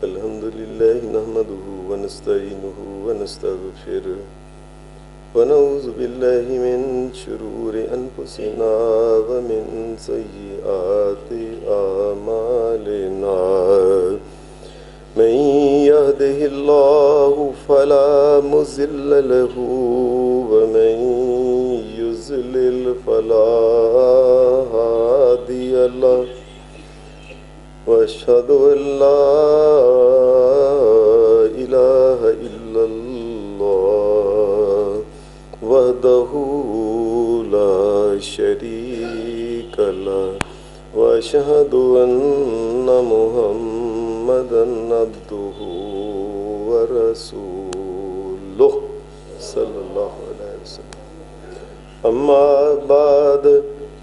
الحمد لله نحمده ونستعينه ونستغفره ونعوذ بالله من شرور أنفسنا ومن سيئات أعمالنا من يهده الله فلا مضل له ومن يضلل فلا هادي له وأشهد أن لا إله إلا الله وحده لا شريك له وأشهد أن محمدا عبده ورسوله صلى الله عليه وسلم أما بعد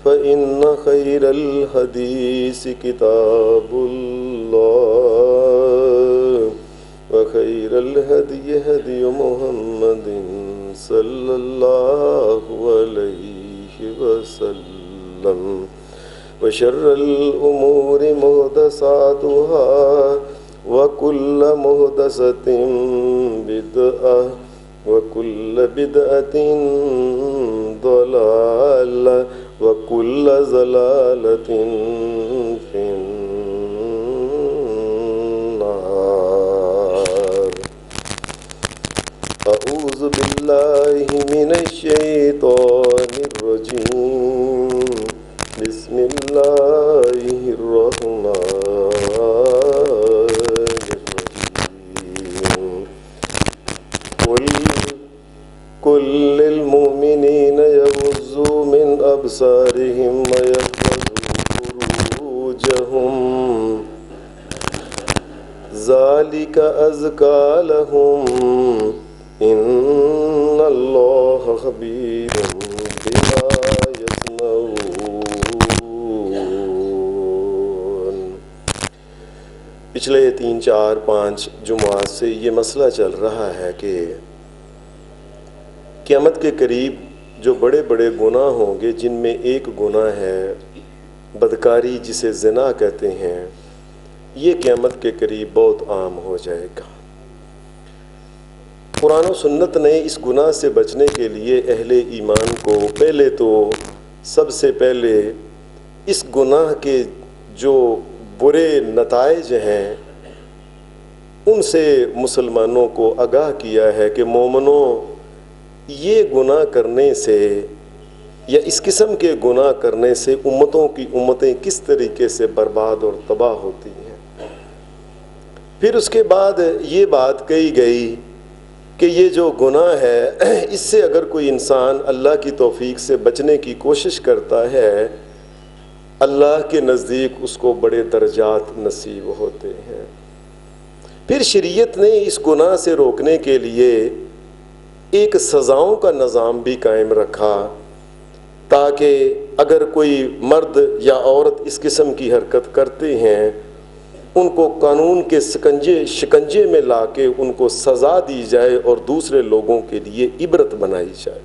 فإن خير الحديث كتاب الله وخير الهدي هدي محمد صلى الله عليه وسلم وشر الأمور محدثاتها وكل محدثة بدعة وكل بدعة ضلالة وكل ضلالة في النار. أعوذ بالله من الشيطان الرجيم. بسم الله الرحمن الرحيم. قل للمؤمنين يغضوا من أبصارهم ويحفظوا فروجهم ذلك أزكى لهم إن الله خبير بما يصنعون. پچھلے 3 4 5 جمعات سے یہ مسئلہ چل رہا ہے کہ قیامت کے قریب جو بڑے بڑے گناہ ہوں گے، جن میں ایک گناہ ہے بدکاری، جسے زنا کہتے ہیں، یہ قیامت کے قریب بہت عام ہو جائے گا. قرآن و سنت نے اس گناہ سے بچنے کے لیے اہل ایمان کو پہلے تو سب سے پہلے اس گناہ کے جو برے نتائج ہیں ان سے مسلمانوں کو آگاہ کیا ہے کہ مومنوں، یہ گناہ کرنے سے یا اس قسم کے گناہ کرنے سے امتوں کی امتیں کس طریقے سے برباد اور تباہ ہوتی ہیں. پھر اس کے بعد یہ بات کہی گئی کہ یہ جو گناہ ہے اس سے اگر کوئی انسان اللہ کی توفیق سے بچنے کی کوشش کرتا ہے، اللہ کے نزدیک اس کو بڑے درجات نصیب ہوتے ہیں. پھر شریعت نے اس گناہ سے روکنے کے لیے ایک سزاؤں کا نظام بھی قائم رکھا، تاکہ اگر کوئی مرد یا عورت اس قسم کی حرکت کرتے ہیں ان کو قانون کے شکنجے میں لا کے ان کو سزا دی جائے اور دوسرے لوگوں کے لیے عبرت بنائی جائے.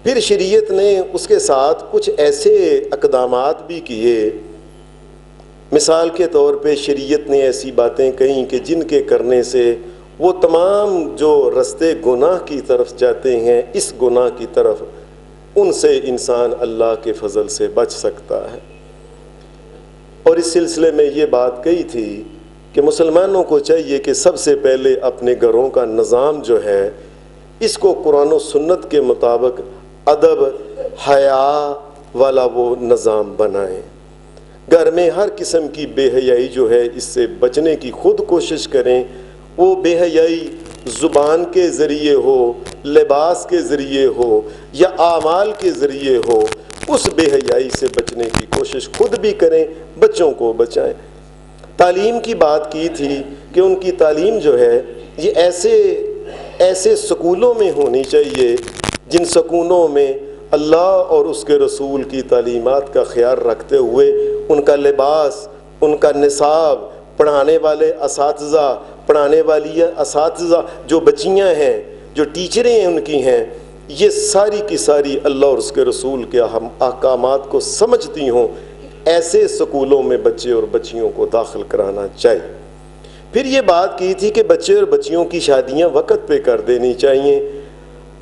پھر شریعت نے اس کے ساتھ کچھ ایسے اقدامات بھی کیے. مثال کے طور پہ شریعت نے ایسی باتیں کہیں کہ جن کے کرنے سے وہ تمام جو رستے گناہ کی طرف جاتے ہیں، اس گناہ کی طرف ان سے انسان اللہ کے فضل سے بچ سکتا ہے. اور اس سلسلے میں یہ بات کہی تھی کہ مسلمانوں کو چاہیے کہ سب سے پہلے اپنے گھروں کا نظام جو ہے اس کو قرآن و سنت کے مطابق ادب حیا والا وہ نظام بنائیں. گھر میں ہر قسم کی بے حیائی جو ہے اس سے بچنے کی خود کوشش کریں. وہ بے حیائی زبان کے ذریعے ہو، لباس کے ذریعے ہو یا اعمال کے ذریعے ہو، اس بے حیائی سے بچنے کی کوشش خود بھی کریں، بچوں کو بچائیں. تعلیم کی بات کی تھی کہ ان کی تعلیم جو ہے یہ ایسے سکولوں میں ہونی چاہیے جن سکولوں میں اللہ اور اس کے رسول کی تعلیمات کا خیال رکھتے ہوئے ان کا لباس، ان کا نصاب، پڑھانے والے اساتذہ، پڑھانے والی اساتذہ، جو بچیاں ہیں، جو ٹیچریں ان کی ہیں، یہ ساری کی ساری اللہ اور اس کے رسول کے احکامات کو سمجھتی ہوں. ایسے سکولوں میں بچے اور بچیوں کو داخل کرانا چاہیے۔ پھر یہ بات کی تھی کہ بچے اور بچیوں کی شادیاں وقت پہ کر دینی چاہیے۔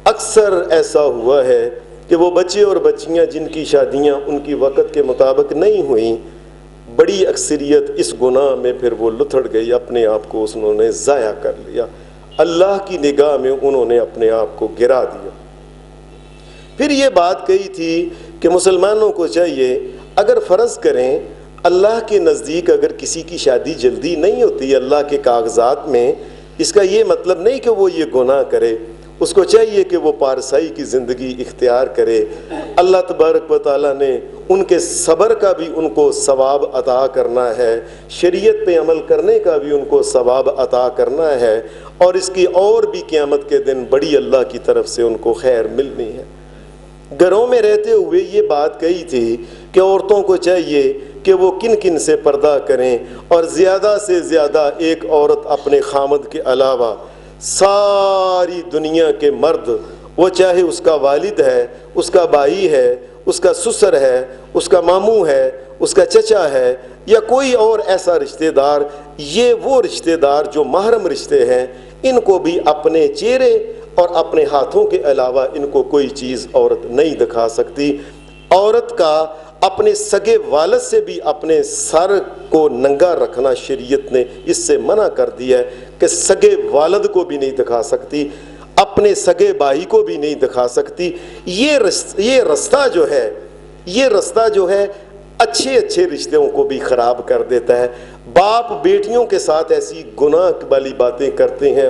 اکثر ایسا ہوا ہے کہ وہ بچے اور بچیاں جن کی شادیاں ان کی وقت کے مطابق نہیں ہوئیں، بڑی اکثریت اس گناہ میں پھر وہ لتھڑ گئی، اپنے آپ کو انہوں نے ضائع کر لیا، اللہ کی نگاہ میں انہوں نے اپنے آپ کو گرا دیا۔ پھر یہ بات کہی تھی کہ مسلمانوں کو چاہیے اگر فرض کریں اللہ کے نزدیک اگر کسی کی شادی جلدی نہیں ہوتی اللہ کے کاغذات میں، اس کا یہ مطلب نہیں کہ وہ یہ گناہ کرے، اس کو چاہیے کہ وہ پارسائی کی زندگی اختیار کرے۔ اللہ تبارک و تعالیٰ نے ان کے صبر کا بھی ان کو ثواب عطا کرنا ہے، شریعت پہ عمل کرنے کا بھی ان کو ثواب عطا کرنا ہے، اور اس کی اور بھی قیامت کے دن بڑی اللہ کی طرف سے ان کو خیر ملنی ہے۔ گھروں میں رہتے ہوئے یہ بات کہی تھی کہ عورتوں کو چاہیے کہ وہ کن کن سے پردہ کریں، اور زیادہ سے زیادہ ایک عورت اپنے خامد کے علاوہ ساری دنیا کے مرد، وہ چاہے اس کا والد ہے، اس کا بھائی ہے، اس کا سسر ہے، اس کا ماموں ہے، اس کا چچا ہے، یا کوئی اور ایسا رشتہ دار، یہ وہ رشتہ دار جو محرم رشتے ہیں، ان کو بھی اپنے چہرے اور اپنے ہاتھوں کے علاوہ ان کو کوئی چیز عورت نہیں دکھا سکتی۔ عورت کا اپنے سگے والد سے بھی اپنے سر کو ننگا رکھنا شریعت نے اس سے منع کر دیا ہے کہ سگے والد کو بھی نہیں دکھا سکتی، اپنے سگے بھائی کو بھی نہیں دکھا سکتی۔ یہ رستہ جو ہے اچھے رشتوں کو بھی خراب کر دیتا ہے۔ باپ بیٹیوں کے ساتھ ایسی گناہ والی باتیں کرتے ہیں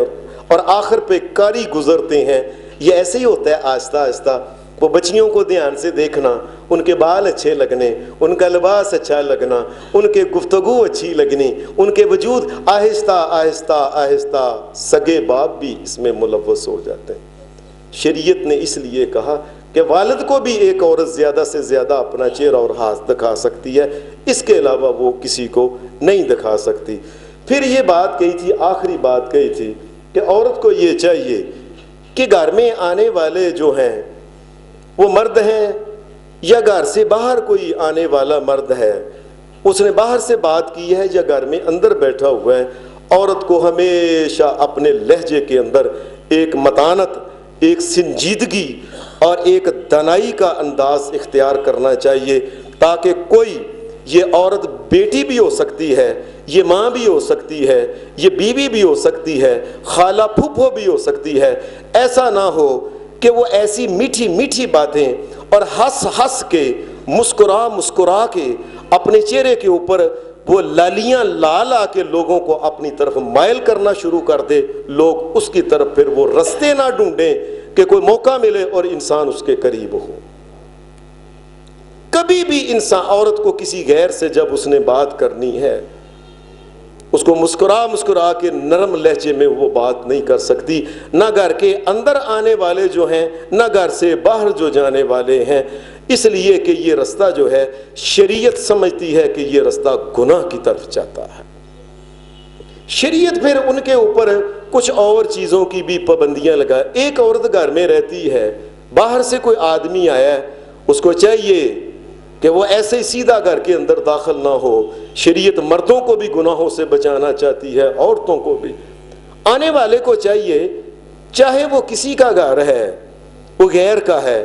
اور آخر پہ کاری گزرتے ہیں۔ یہ ایسے ہی ہوتا ہے آہستہ آہستہ۔ وہ بچیوں کو دھیان سے دیکھنا، ان کے بال اچھے لگنے، ان کا لباس اچھا لگنا، ان کے گفتگو اچھی لگنی، ان کے وجود آہستہ آہستہ آہستہ سگے باپ بھی اس میں ملوث ہو جاتے ہیں۔ شریعت نے اس لیے کہا کہ والد کو بھی ایک عورت زیادہ سے زیادہ اپنا چہرہ اور ہاتھ دکھا سکتی ہے، اس کے علاوہ وہ کسی کو نہیں دکھا سکتی۔ پھر یہ بات کہی تھی، آخری بات کہی تھی کہ عورت کو یہ چاہیے کہ گھر میں آنے والے جو ہیں وہ مرد ہیں یا گھر سے باہر کوئی آنے والا مرد ہے، اس نے باہر سے بات کی ہے یا گھر میں اندر بیٹھا ہوا ہے، عورت کو ہمیشہ اپنے لہجے کے اندر ایک متانت، ایک سنجیدگی اور ایک دانائی کا انداز اختیار کرنا چاہیے، تاکہ کوئی، یہ عورت بیٹی بھی ہو سکتی ہے، یہ ماں بھی ہو سکتی ہے، یہ بیوی بھی ہو سکتی ہے، خالہ پھوپھو بھی ہو سکتی ہے، ایسا نہ ہو کہ وہ ایسی میٹھی میٹھی باتیں اور ہنس کے مسکرا کے اپنے چہرے کے اوپر وہ لالیاں لا کے لوگوں کو اپنی طرف مائل کرنا شروع کر دے، لوگ اس کی طرف پھر وہ رستے نہ ڈھونڈیں کہ کوئی موقع ملے اور انسان اس کے قریب ہو۔ کبھی بھی انسان عورت کو کسی غیر سے جب اس نے بات کرنی ہے، اس کو مسکرا کے نرم لہجے میں وہ بات نہیں کر سکتی، نہ گھر کے اندر آنے والے جو ہیں، نہ گھر سے باہر جو جانے والے ہیں، اس لیے کہ یہ رستہ جو ہے شریعت سمجھتی ہے کہ یہ رستہ گناہ کی طرف جاتا ہے۔ شریعت پھر ان کے اوپر کچھ اور چیزوں کی بھی پابندیاں لگا۔ ایک عورت گھر میں رہتی ہے، باہر سے کوئی آدمی آیا ہے، اس کو چاہیے کہ وہ ایسے ہی سیدھا گھر کے اندر داخل نہ ہو۔ شریعت مردوں کو بھی گناہوں سے بچانا چاہتی ہے، عورتوں کو بھی۔ آنے والے کو چاہیے، چاہے وہ کسی کا گھر ہے، وہ غیر کا ہے،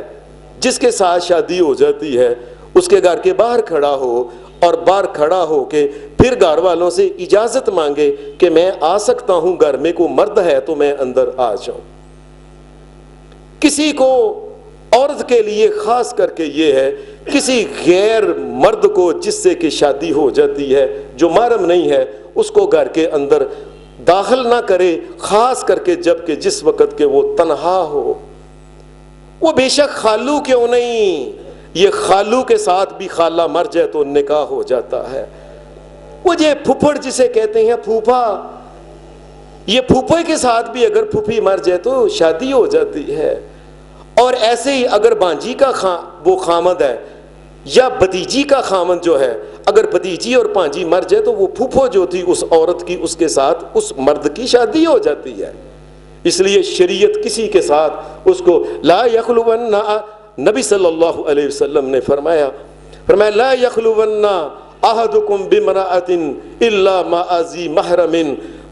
جس کے ساتھ شادی ہو جاتی ہے، اس کے گھر کے باہر کھڑا ہو اور باہر کھڑا ہو کے پھر گھر والوں سے اجازت مانگے کہ میں آ سکتا ہوں، گھر میں کوئی مرد ہے تو میں اندر آ جاؤں۔ کسی کو عورت کے لیے خاص کر کے یہ ہے، کسی غیر مرد کو جس سے کہ شادی ہو جاتی ہے، جو محرم نہیں ہے، اس کو گھر کے اندر داخل نہ کرے، خاص کر کے جب کہ جس وقت کہ وہ تنہا ہو۔ وہ بے شک خالو کیوں نہیں، یہ خالو کے ساتھ بھی خالہ مر جائے تو نکاح ہو جاتا ہے۔ وہ یہ پھپھڑ جسے کہتے ہیں، پھوپھا، یہ پھوپھے کے ساتھ بھی اگر پھوپھی مر جائے تو شادی ہو جاتی ہے۔ اور ایسے ہی اگر بانجی کا وہ خامد ہے یا بھتیجی کا خامد جو ہے، اگر بھتیجی اور بانجی مر جائے تو وہ پھوپھو جو تھی اس عورت کی، اس کے ساتھ اس مرد کی شادی ہو جاتی ہے۔ اس لیے شریعت کسی کے ساتھ اس کو لا یخلون، نبی صلی اللہ علیہ وسلم نے فرمایا فرمایا لا یخلون احدکم بامرأۃ الا مع ذی محرم،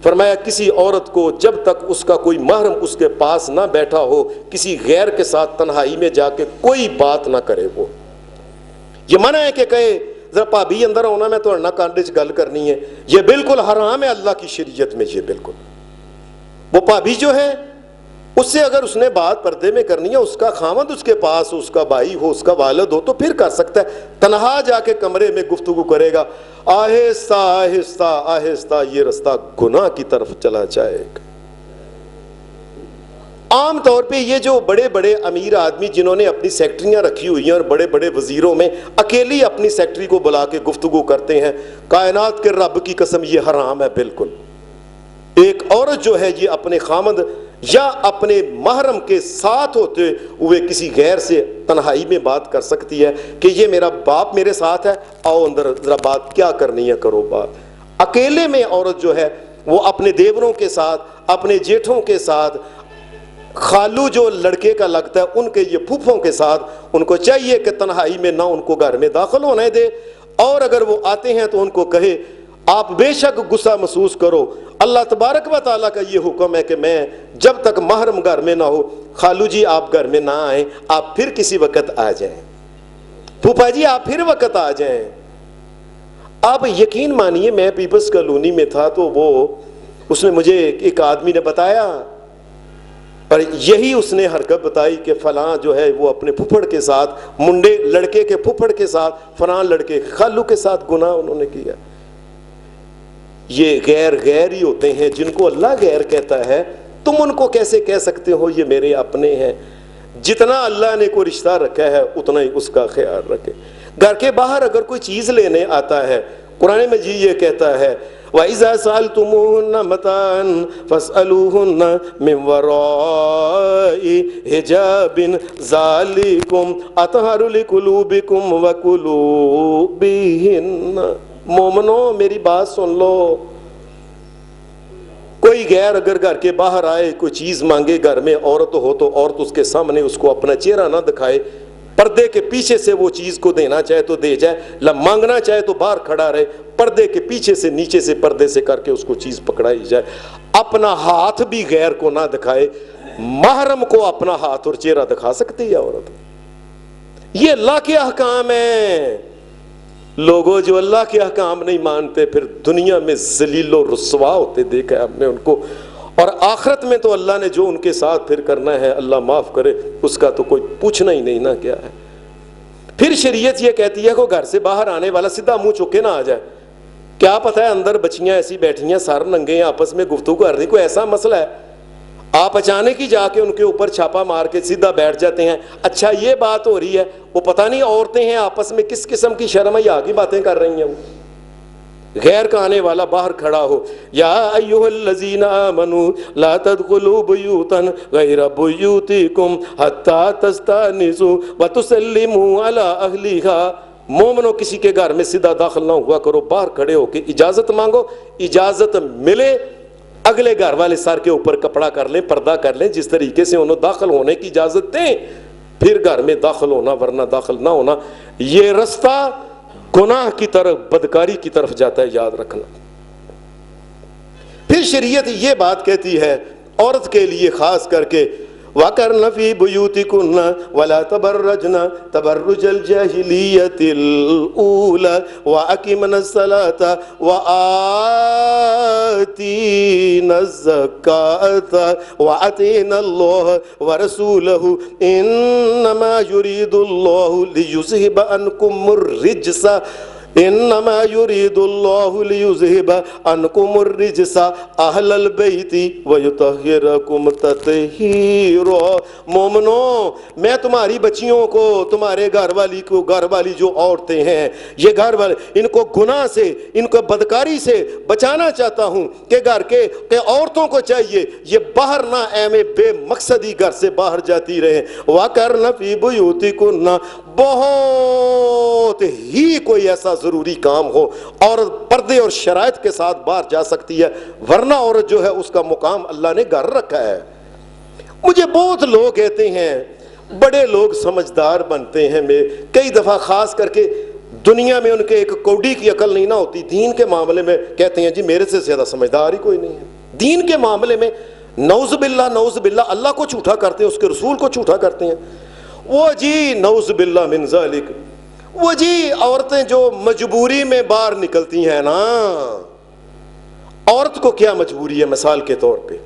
فرمایا کسی عورت کو جب تک اس کا کوئی محرم اس کے پاس نہ بیٹھا ہو، کسی غیر کے ساتھ تنہائی میں جا کے کوئی بات نہ کرے۔ وہ یہ منع ہے کہ کہے ذرا بھابی اندر ہونا، میں تو نہ کانڈے چ گل کرنی ہے، یہ بالکل حرام ہے اللہ کی شریعت میں۔ یہ بالکل وہ بھابی جو ہے اس سے اگر اس نے بات پردے میں کرنی ہے، اس کا خامد اس کے پاس ہو، اس کا بھائی ہو، اس کا والد ہو، تو پھر کر سکتا ہے۔ تنہا جا کے کمرے میں گفتگو کرے گا، آہستہ آہستہ آہستہ یہ رستہ گناہ کی طرف چلا جائے گا۔ عام طور پہ یہ جو بڑے بڑے امیر آدمی جنہوں نے اپنی سیکٹریاں رکھی ہوئی ہیں اور بڑے بڑے وزیروں میں اکیلی اپنی سیکٹری کو بلا کے گفتگو کرتے ہیں، کائنات کے رب کی قسم یہ حرام ہے بالکل۔ ایک عورت جو ہے یہ اپنے خامد یا اپنے محرم کے ساتھ ہوتے ہوئے کسی غیر سے تنہائی میں بات کر سکتی ہے کہ یہ میرا باپ میرے ساتھ ہے، آؤ اندر ذرا بات کیا کرنی ہے کرو بات۔ اکیلے میں عورت جو ہے وہ اپنے دیوروں کے ساتھ، اپنے جیٹھوں کے ساتھ، خالو جو لڑکے کا لگتا ہے ان کے یہ پھوپھوں کے ساتھ، ان کو چاہیے کہ تنہائی میں نہ ان کو گھر میں داخل ہونے دے، اور اگر وہ آتے ہیں تو ان کو کہے آپ بے شک غصہ محسوس کرو، اللہ تبارک و تعالیٰ کا یہ حکم ہے کہ میں جب تک محرم گھر میں نہ ہو، خالو جی آپ گھر میں نہ آئیں، آپ پھر کسی وقت آ جائیں، پھوپھا جی آپ پھر وقت آ جائیں۔ آپ یقین مانیے میں پیپلز کالونی میں تھا تو اس نے مجھے ایک آدمی نے بتایا، اور یہی اس نے حرکت بتائی کہ فلاں جو ہے وہ اپنے پھپھڑ کے ساتھ، منڈے لڑکے کے پھپھڑ کے ساتھ، فلاں لڑکے خالو کے ساتھ گناہ انہوں نے کیا۔ یہ غیر ہی ہوتے ہیں جن کو اللہ غیر کہتا ہے، تم ان کو کیسے کہہ سکتے ہو یہ میرے اپنے ہیں؟ جتنا اللہ نے کوئی رشتہ رکھا ہے اتنا ہی اس کا خیال رکھے۔ گھر کے باہر اگر کوئی چیز لینے آتا ہے، قرآن مجید یہ کہتا ہے وَإِذَا سَأَلْتُمُوهُنَّ مَتَاعًا فَاسْأَلُوهُنَّ مِنْ وَرَاءِ حِجَابٍ ذَلِكُمْ أَطْهَرُ لِقُلُوبِكُمْ وَقُلُوبِهِنَّ۔ مومنو میری بات سن لو، کوئی غیر اگر گھر کے باہر آئے کوئی چیز مانگے، گھر میں عورت ہو تو عورت اس کے سامنے اس کو اپنا چہرہ نہ دکھائے، پردے کے پیچھے سے وہ چیز کو دینا چاہے تو دے جائے، مانگنا چاہے تو باہر کھڑا رہے، پردے کے پیچھے سے نیچے سے پردے سے کر کے اس کو چیز پکڑائی جائے۔ اپنا ہاتھ بھی غیر کو نہ دکھائے، محرم کو اپنا ہاتھ اور چہرہ دکھا سکتی ہے عورت؟ یہ اللہ کے احکام ہیں۔ لوگوں جو اللہ کے احکام نہیں مانتے پھر دنیا میں ذلیل و رسوا ہوتے دیکھا ہے ہم نے ان کو، اور آخرت میں تو اللہ نے جو ان کے ساتھ پھر کرنا ہے اللہ معاف کرے، اس کا تو کوئی پوچھنا ہی نہیں نا کیا ہے۔ پھر شریعت یہ کہتی ہے کہ گھر سے باہر آنے والا سیدھا منہ چکے نہ آ جائے۔ کیا پتہ ہے اندر بچیاں ایسی بیٹھی ہیں سر ننگے ہیں آپس میں گفتگو کر رہی، کوئی ایسا مسئلہ ہے، آپ اچانک ہی جا کے ان کے اوپر چھاپا مار کے سیدھا بیٹھ جاتے ہیں۔ اچھا یہ بات ہو رہی ہے، وہ پتہ نہیں عورتیں ہیں آپس میں کس قسم کی شرم حیا کی باتیں کر رہی ہیں، وہ غیر کا آنے والا باہر کھڑا ہو، یا ایھا الذین آمنوا لا تدخلوا بیوتا غیر بیوتکم حتی تستأنسوا وتسلموا علی اہلھا۔ مومنو کسی کے گھر میں سیدھا داخل نہ ہوا کرو، باہر کھڑے ہو کے اجازت مانگو، اجازت ملے اگلے گھر والے سر کے اوپر کپڑا کر لیں، پردہ کر لیں، جس طریقے سے انہوں داخل ہونے کی اجازت دیں، پھر گھر میں داخل ہونا، ورنہ داخل نہ ہونا۔ یہ رستہ گناہ کی طرف، بدکاری کی طرف جاتا ہے، یاد رکھنا۔ پھر شریعت یہ بات کہتی ہے عورت کے لیے خاص کر کے وَقَرْنَ فِي بُيُوتِكُنَّ وَلَا تَبَرَّجْنَ تَبَرُّجَ الْجَاهِلِيَّةِ الْأُولَى وَأَقِمْنَ الصَّلَاةَ وَآتِينَ الزَّكَاةَ وَأَطِعْنَ اللَّهَ وَرَسُولَهُ إِنَّمَا يُرِيدُ اللَّهُ لِيُذْهِبَ عَنْكُمُ الرِّجْسَ انما یرید اللہ لیذہب عنکم الرجس اہل البیت ویطہرکم تطہیرا۔ مومنو میں تمہاری بچیوں کو، تمہارے گھر والی کو، گھر والی جو عورتیں ہیں یہ گھر والے، ان کو گناہ سے، ان کو بدکاری سے بچانا چاہتا ہوں کہ گھر کے عورتوں کو چاہیے یہ باہر نہ ایمے بے مقصدی گھر سے باہر جاتی رہیں۔ وَقَرْنَ فِي بُيُوتِكُنَّ، بہت ہی کوئی ایسا ضروری کام ہو عورت پردے اور شرائط کے ساتھ باہر جا سکتی ہے، ورنہ عورت جو ہے اس کا مقام اللہ نے گھر رکھا ہے۔ مجھے بہت لوگ کہتے ہیں، بڑے لوگ سمجھدار بنتے ہیں، میں کئی دفعہ خاص کر کے دنیا میں ان کے ایک کوڈی کی عقل نہیں نہ ہوتی، دین کے معاملے میں کہتے ہیں جی میرے سے زیادہ سمجھدار ہی کوئی نہیں ہے. دین کے معاملے میں نعوذ باللہ اللہ کو جھوٹا کرتے ہیں، اس کے رسول کو جھوٹا کرتے ہیں. وہ جی نعوذ باللہ من ذالک، وہ جی عورتیں جو مجبوری میں باہر نکلتی ہیں نا، عورت کو کیا مجبوری ہے؟ مثال کے طور پہ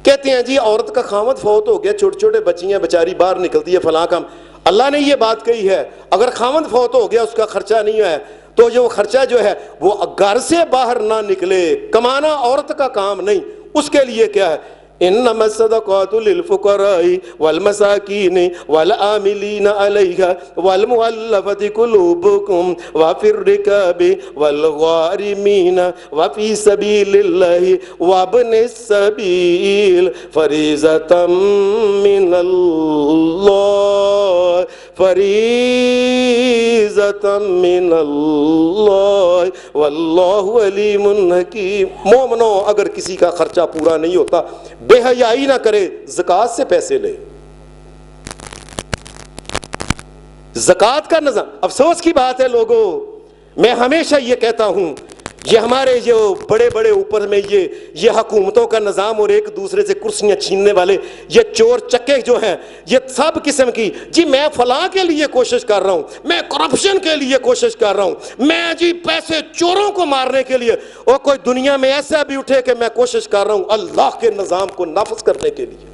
کہتے ہیں جی عورت کا خاوند فوت ہو گیا، چھوٹے چھوٹے بچیاں بیچاری باہر نکلتی ہے فلاں کام. اللہ نے یہ بات کہی ہے اگر خاوند فوت ہو گیا اس کا خرچہ نہیں ہے تو جو خرچہ جو ہے وہ گھر سے باہر نہ نکلے، کمانا عورت کا کام نہیں. اس کے لیے کیا ہے؟ انما الصدقات للفقراء والمساکین والعاملین علیہا والمؤلفۃ قلوبکم وفی الرکاب والغارمین وفی سبیل اللہ وابن السبیل فریضۃ من اللہ، فریضۃ من اللہ واللہ علیم حکیم. مومنو اگر کسی کا خرچہ پورا نہیں ہوتا بے حیائی نہ کرے، زکوٰۃ سے پیسے لے. زکوٰۃ کا نظام افسوس کی بات ہے لوگوں، میں ہمیشہ یہ کہتا ہوں یہ ہمارے جو بڑے بڑے اوپر میں یہ حکومتوں کا نظام اور ایک دوسرے سے کرسیاں چھیننے والے یہ چور چکے جو ہیں، یہ سب قسم کی جی میں فلاں کے لیے کوشش کر رہا ہوں، میں کرپشن کے لیے کوشش کر رہا ہوں، میں جی پیسے چوروں کو مارنے کے لیے، اور کوئی دنیا میں ایسا بھی اٹھے کہ میں کوشش کر رہا ہوں اللہ کے نظام کو نافذ کرنے کے لیے،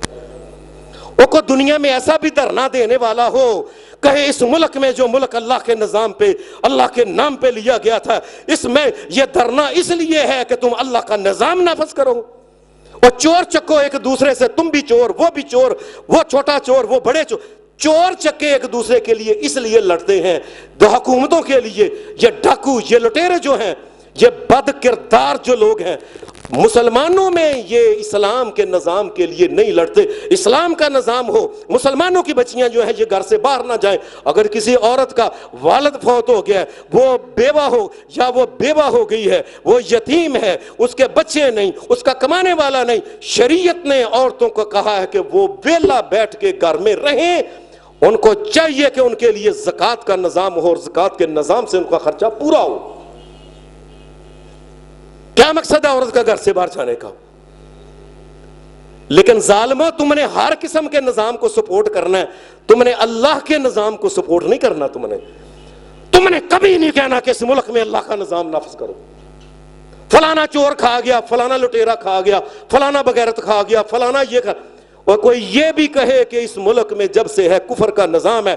اور کوئی دنیا میں ایسا بھی دھرنا دینے والا ہو کہے اس ملک میں جو ملک اللہ کے نظام پہ اللہ کے نام پہ لیا گیا تھا، اس میں یہ دھرنا اس لیے ہے کہ تم اللہ کا نظام نافذ کرو. اور چور چکو ایک دوسرے سے، تم بھی چور وہ بھی چور، وہ چھوٹا چور وہ بڑے چور، چور چکے ایک دوسرے کے لیے اس لیے لڑتے ہیں دو حکومتوں کے لیے. یہ ڈاکو یہ لٹیرے جو ہیں، یہ بد کردار جو لوگ ہیں، مسلمانوں میں یہ اسلام کے نظام کے لیے نہیں لڑتے. اسلام کا نظام ہو، مسلمانوں کی بچیاں جو ہیں یہ گھر سے باہر نہ جائیں. اگر کسی عورت کا والد فوت ہو گیا ہے، وہ بیوہ ہو یا وہ بیوہ ہو گئی ہے، وہ یتیم ہے، اس کے بچے نہیں، اس کا کمانے والا نہیں، شریعت نے عورتوں کو کہا ہے کہ وہ ویلا بیٹھ کے گھر میں رہیں. ان کو چاہیے کہ ان کے لیے زکوٰۃ کا نظام ہو اور زکوٰۃ کے نظام سے ان کا خرچہ پورا ہو. کیا مقصد ہے عورت کا گھر سے باہر جانے کا؟ لیکن ظالمہ تم نے ہر قسم کے نظام کو سپورٹ کرنا ہے، تم نے اللہ کے نظام کو سپورٹ نہیں کرنا. تم نے کبھی نہیں کہنا کہ اس ملک میں اللہ کا نظام نافذ کرو. فلانا چور کھا گیا، فلانا لٹیرا کھا گیا، فلانا بغیرت کھا گیا، فلانا یہ کھا. اور کوئی یہ بھی کہے کہ اس ملک میں جب سے ہے کفر کا نظام ہے،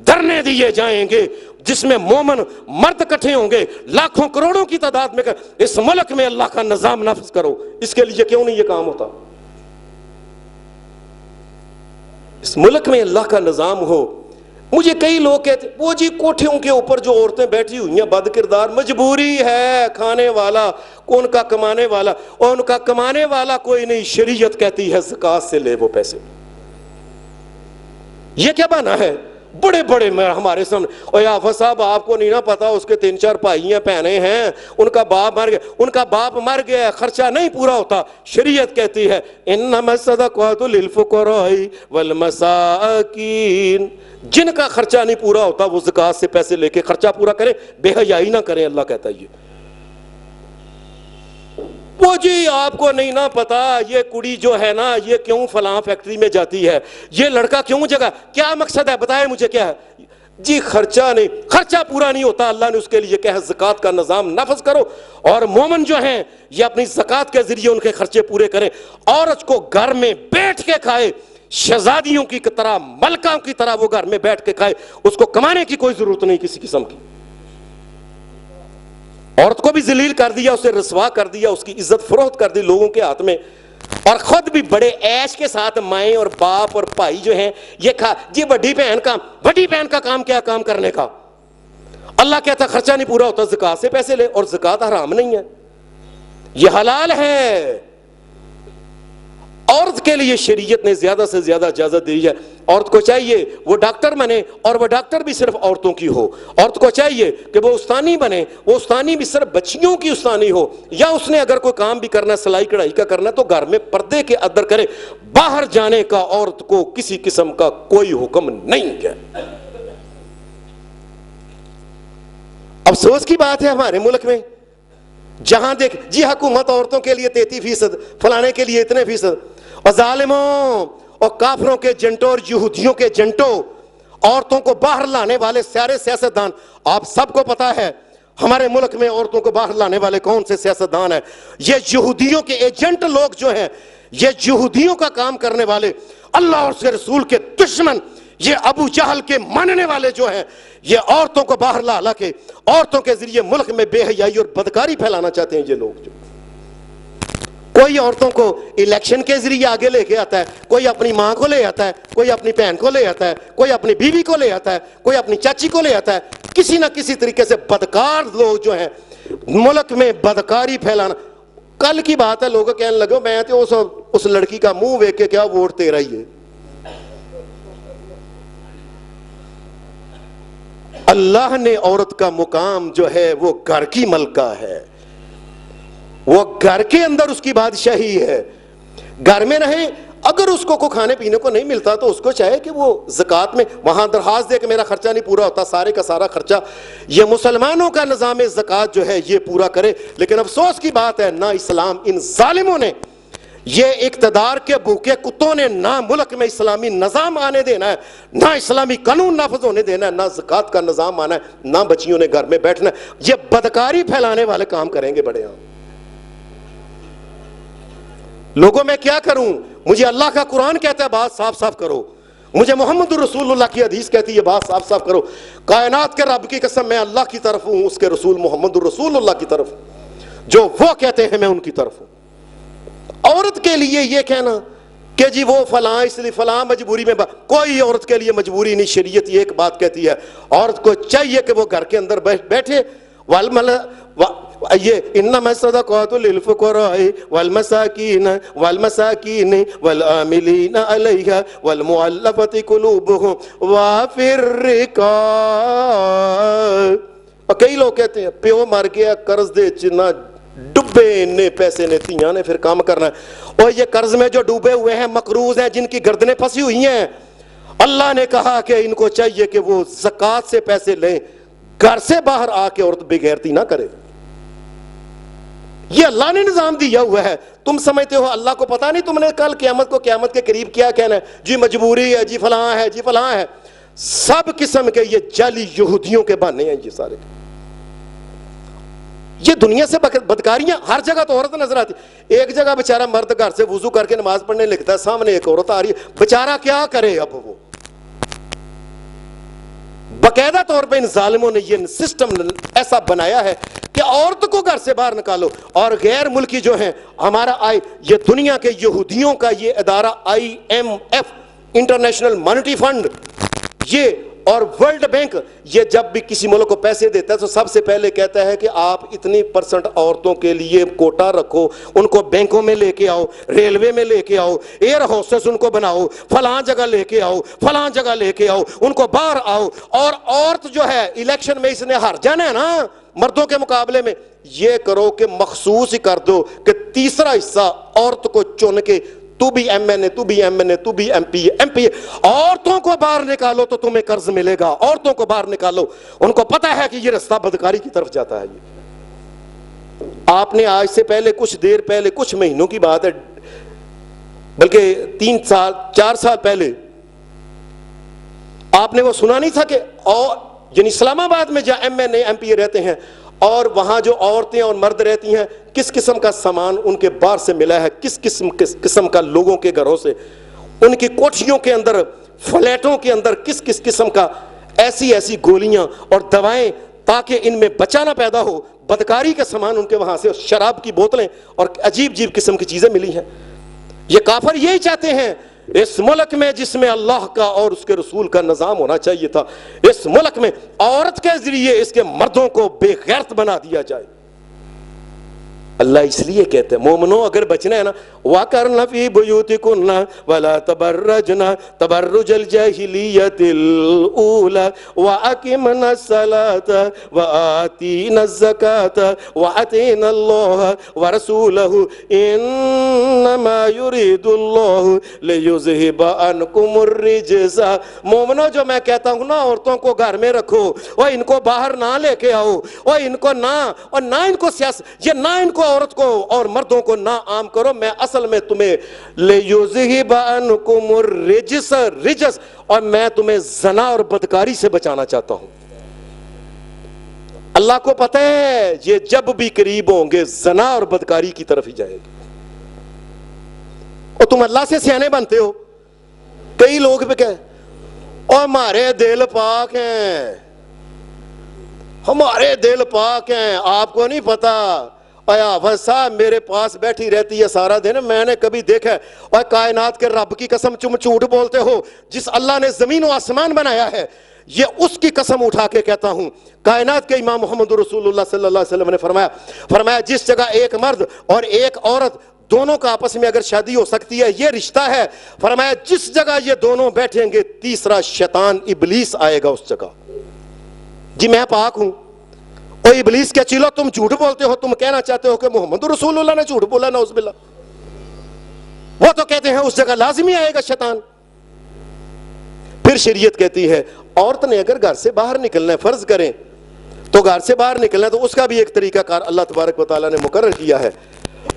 دھرنے دیے جائیں گے جس میں مومن مرد اکٹھے ہوں گے لاکھوں کروڑوں کی تعداد میں، اس ملک میں اللہ کا نظام نافذ کرو. اس کے لیے کیوں نہیں یہ کام ہوتا؟ اس ملک میں اللہ کا نظام ہو. مجھے کئی لوگ کہتے وہ جی کوٹھیوں کے اوپر جو عورتیں بیٹھی ہوئی ہیں بد کردار، مجبوری ہے، کھانے والا کون کا کمانے والا، اور ان کا کمانے والا کوئی نہیں. شریعت کہتی ہے زکوٰۃ سے لے وہ پیسے. یہ کیا بنا ہے؟ بڑے بڑے ہمارے سامنے، اور آفت صاحب آپ کو نہیں نہ پتا اس کے 3-4 بھائیاں بہنیں ہیں، ان کا باپ مر گیا، ان کا باپ مر گیا، خرچہ نہیں پورا ہوتا. شریعت کہتی ہے انما الصدقات للفقراء والمساکین، جن کا خرچہ نہیں پورا ہوتا وہ زکوٰۃ سے پیسے لے کے خرچہ پورا کریں، بے حیائی نہ کریں. اللہ کہتا ہے وہ جی آپ کو نہیں نہ پتا یہ کڑی جو ہے نا یہ کیوں فلاں فیکٹری میں جاتی ہے، یہ لڑکا کیوں جگہ، کیا مقصد ہے بتائیں مجھے کیا ہے؟ جی خرچہ نہیں، خرچہ پورا نہیں ہوتا. اللہ نے اس کے لیے کہا زکوٰۃ کا نظام نافذ کرو، اور مومن جو ہیں یہ اپنی زکوٰۃ کے ذریعے ان کے خرچے پورے کریں. عورت کو گھر میں بیٹھ کے کھائے، شہزادیوں کی طرح ملکوں کی طرح وہ گھر میں بیٹھ کے کھائے، اس کو کمانے کی کوئی ضرورت نہیں کسی قسم کی. عورت کو بھی ذلیل کر دیا، اسے رسوا کر دیا، اس کی عزت فروخت کر دی لوگوں کے ہاتھ میں، اور خود بھی بڑے عیش کے ساتھ مائیں اور باپ اور بھائی جو ہیں یہ کھا جی بڑی بہن کا کام کیا کام کرنے کا. اللہ کہتا خرچہ نہیں پورا ہوتا زکوٰۃ سے پیسے لے، اور زکوٰۃ حرام نہیں ہے، یہ حلال ہے. عورت کے لیے شریعت نے زیادہ سے زیادہ اجازت دی ہے. عورت کو چاہیے وہ ڈاکٹر بنے، اور وہ ڈاکٹر بھی صرف عورتوں کی ہو. عورت کو چاہیے کہ وہ استانی بنے، وہ استانی بھی صرف بچیوں کی استانی ہو، یا اس نے اگر کوئی کام بھی کرنا ہے سلائی کڑھائی کا کرنا ہے تو گھر میں پردے کے اندر کرے. باہر جانے کا عورت کو کسی قسم کا کوئی حکم نہیں ہے. افسوس کی بات ہے ہمارے ملک میں جہاں دیکھ جی حکومت عورتوں کے لیے 33%، فلانے کے لیے اتنے فیصد، اور ظالموں اور کافروں کے جنٹوں اور یہودیوں کے جنٹوں، عورتوں کو باہر لانے والے سارے سیاستدان، آپ سب کو پتا ہے ہمارے ملک میں عورتوں کو باہر لانے والے کون سے سیاستدان ہیں؟ یہ یہودیوں کے ایجنٹ لوگ جو ہیں، یہ یہودیوں کا کام کرنے والے، اللہ اور اس کے رسول کے دشمن، یہ ابو جہل کے ماننے والے جو ہیں، یہ عورتوں کو باہر لا کے عورتوں کے ذریعے ملک میں بے حیائی اور بدکاری پھیلانا چاہتے ہیں یہ لوگ۔ جو کوئی عورتوں کو الیکشن کے ذریعے آگے لے کے آتا ہے، کوئی اپنی ماں کو لے آتا ہے، کوئی اپنی بہن کو لے آتا ہے، کوئی اپنی بیوی کو لے آتا ہے، کوئی اپنی چاچی کو لے آتا ہے، کسی نہ کسی طریقے سے بدکار لوگ جو ہیں ملک میں بدکاری پھیلانا۔ کل کی بات ہے، لوگ کہنے لگے میں تو اس لڑکی کا منہ ویکھ کے کیا ووٹ تیرا ہی ہے۔ اللہ نے عورت کا مقام جو ہے وہ گھر کی ملکہ ہے، وہ گھر کے اندر اس کی بادشاہی ہے، گھر میں رہے۔ اگر اس کو کھانے پینے کو نہیں ملتا تو اس کو چاہے کہ وہ زکوٰۃ میں وہاں درخواست دے کہ میرا خرچہ نہیں پورا ہوتا، سارے کا سارا خرچہ یہ مسلمانوں کا نظام زکوٰۃ جو ہے یہ پورا کرے۔ لیکن افسوس کی بات ہے، نہ اسلام، ان ظالموں نے، یہ اقتدار کے بھوکے کتوں نے نہ ملک میں اسلامی نظام آنے دینا ہے، نہ اسلامی قانون نافذ ہونے دینا ہے، نہ زکوٰۃ کا نظام آنا ہے، نہ بچیوں نے گھر میں بیٹھنا ہے۔ یہ بدکاری پھیلانے والے کام کریں گے بڑے عام۔ لوگوں میں کیا کروں؟ مجھے اللہ کا قرآن کہتا ہے بات صاف صاف کرو، مجھے محمد الرسول اللہ کی حدیث کہتی ہے بات صاف صاف کرو۔ کائنات کے رب کی قسم میں اللہ کی طرف ہوں، اس کے رسول محمد الرسول اللہ کی طرف، جو وہ کہتے ہیں میں ان کی طرف ہوں۔ عورت کے لیے یہ کہنا کہ جی وہ فلاں اس لیے فلاں مجبوری میں، کوئی عورت کے لیے مجبوری نہیں۔ شریعت یہ ایک بات کہتی ہے، عورت کو چاہیے کہ وہ گھر کے اندر بیٹھے، یہ انما الصدقات للفقراء والمساکین والعاملین علیہا والمؤلفۃ قلوبہم وفی الرقاب۔ اور کئی لوگ کہتے ہیں پیو مر گیا قرض دے چنا ڈبے نے پیسے نے تیاں نے پھر کام کرنا ہے۔ اور یہ قرض میں جو ڈوبے ہوئے ہیں مقروض ہیں، جن کی گردنیں پھنسی ہوئی ہیں، اللہ نے کہا کہ ان کو چاہیے کہ وہ زکوٰۃ سے پیسے لیں، گھر سے باہر آ کے عورت بے غیرتی نہ کرے۔ یہ اللہ نے نظام دیا ہوا ہے۔ تم سمجھتے ہو اللہ کو پتا نہیں؟ تم نے کل قیامت کے قریب کیا کہنا ہے؟ جی مجبوری ہے، جی فلاں ہے، جی فلاں ہے۔ سب قسم کے یہ جعلی یہودیوں کے بہانے ہیں یہ سارے۔ یہ دنیا سے بدکاریاں ہر جگہ تو عورت نظر آتی۔ ایک جگہ بیچارہ مرد گھر سے وضو کر کے نماز پڑھنے لگتا ہے، سامنے ایک عورت آ رہی ہے، بیچارہ کیا کرے اب وہ؟ باقاعدہ طور پہ ان ظالموں نے یہ سسٹم ایسا بنایا ہے کہ عورت کو گھر سے باہر نکالو۔ اور غیر ملکی جو ہیں، ہمارا یہ دنیا کے یہودیوں کا یہ ادارہ IMF انٹرنیشنل مانیٹری فنڈ، یہ اور ورلڈ بینک، یہ جب بھی کسی ملک کو پیسے دیتا ہے تو سب سے پہلے کہتا ہے کہ آپ اتنی % عورتوں کے لیے کوٹا رکھو، ان کو بینکوں میں لے کے آؤ، ریلوے میں لے کے آؤ، ایئر ہوسٹس ان کو بناؤ، فلاں جگہ لے کے آؤ، فلاں جگہ لے کے آؤ، ان کو باہر آؤ۔ اور عورت جو ہے الیکشن میں اس نے ہار جانا ہے نا مردوں کے مقابلے میں، یہ کرو کہ مخصوص ہی کر دو کہ تیسرا حصہ عورت کو چن کے تو بھی MNA، تو بھی MNA، تو بھی MP، عورتوں کو باہر نکالو تو تمہیں قرض ملے گا۔ عورتوں کو باہر نکالو، ان کو پتا ہے کہ یہ رستہ بدکاری کی طرف جاتا ہے۔ یہ آپ نے آج سے پہلے کچھ دیر پہلے، کچھ مہینوں کی بات ہے، بلکہ 3-4 سال پہلے آپ نے وہ سنا نہیں تھا کہ اور یعنی اسلام آباد میں جہاں MNA MP رہتے ہیں اور وہاں جو عورتیں اور مرد رہتی ہیں، کس قسم کا سامان ان کے باہر سے ملا ہے، کس قسم کا لوگوں کے گھروں سے، ان کی کوٹھیوں کے اندر، فلیٹوں کے اندر کس قسم کا ایسی گولیاں اور دوائیں تاکہ ان میں بچہ نہ پیدا ہو، بدکاری کا سامان ان کے وہاں سے، شراب کی بوتلیں اور عجیب قسم کی چیزیں ملی ہیں۔ یہ کافر یہی چاہتے ہیں اس ملک میں جس میں اللہ کا اور اس کے رسول کا نظام ہونا چاہیے تھا، اس ملک میں عورت کے ذریعے اس کے مردوں کو بے غیرت بنا دیا جائے۔ اللہ اس لیے کہتے ہیں مومنو اگر بچنا ہے نا وَقَرْنَ فِي بُيُوتِكُنَّ وَلَا تَبَرَّجْنَ تَبَرُّجَ الْجَاهِلِيَّةِ الْأُولَى وَأَقِمْنَا الصَّلَاةَ وَآتِينَا الزَّكَاةَ وَأَطِعْنَا اللَّهَ وَرَسُولَهُ إِنَّمَا يُرِيدُ اللَّهُ لِيُذْهِبَ عَنْكُمُ الرِّجْسَ مومنو جو میں کہتا ہوں نا عورتوں کو گھر میں رکھو اور ان کو باہر نہ لے کے آؤ اور ان کو نہ ان کو سیاست یہ نہ ان کو عورت کو اور مردوں کو نہ عام کرو میں اصل میں تمہیں لِيُذْهِبَ عَنْكُمُ الرِّجْسَ اور میں تمہیں زنا اور بدکاری سے بچانا چاہتا ہوں اللہ کو پتہ ہے یہ جب بھی قریب ہوں گے زنا اور بدکاری کی طرف ہی جائیں گے اور تم اللہ سے سیانے بنتے ہو کئی لوگ بھی کہے اور ہمارے دل پاک ہیں ہمارے دل پاک ہیں آپ کو نہیں پتا حافظ صاحب میرے پاس بیٹھی رہتی ہے سارا دن میں نے کبھی دیکھا اور کائنات کے رب کی قسم تم جھوٹ بولتے ہو جس اللہ نے زمین و آسمان بنایا ہے یہ اس کی قسم اٹھا کے کہتا ہوں کائنات کے امام محمد رسول اللہ صلی اللہ علیہ وسلم نے فرمایا جس جگہ ایک مرد اور ایک عورت دونوں کا آپس میں اگر شادی ہو سکتی ہے یہ رشتہ ہے فرمایا جس جگہ یہ دونوں بیٹھیں گے تیسرا شیطان ابلیس آئے گا اس جگہ جی میں پاک ہوں اور ابلیس کیا چیلو تم جھوٹ بولتے ہو تم کہنا چاہتے ہو کہ محمد رسول اللہ نے جھوٹ بولا نعوذ باللہ وہ تو کہتے ہیں اس جگہ لازمی آئے گا شیطان پھر شریعت کہتی ہے عورت نے اگر گھر سے باہر نکلنا ہے فرض کریں تو گھر سے باہر نکلنا ہے تو اس کا بھی ایک طریقہ کار اللہ تبارک و تعالیٰ نے مقرر کیا ہے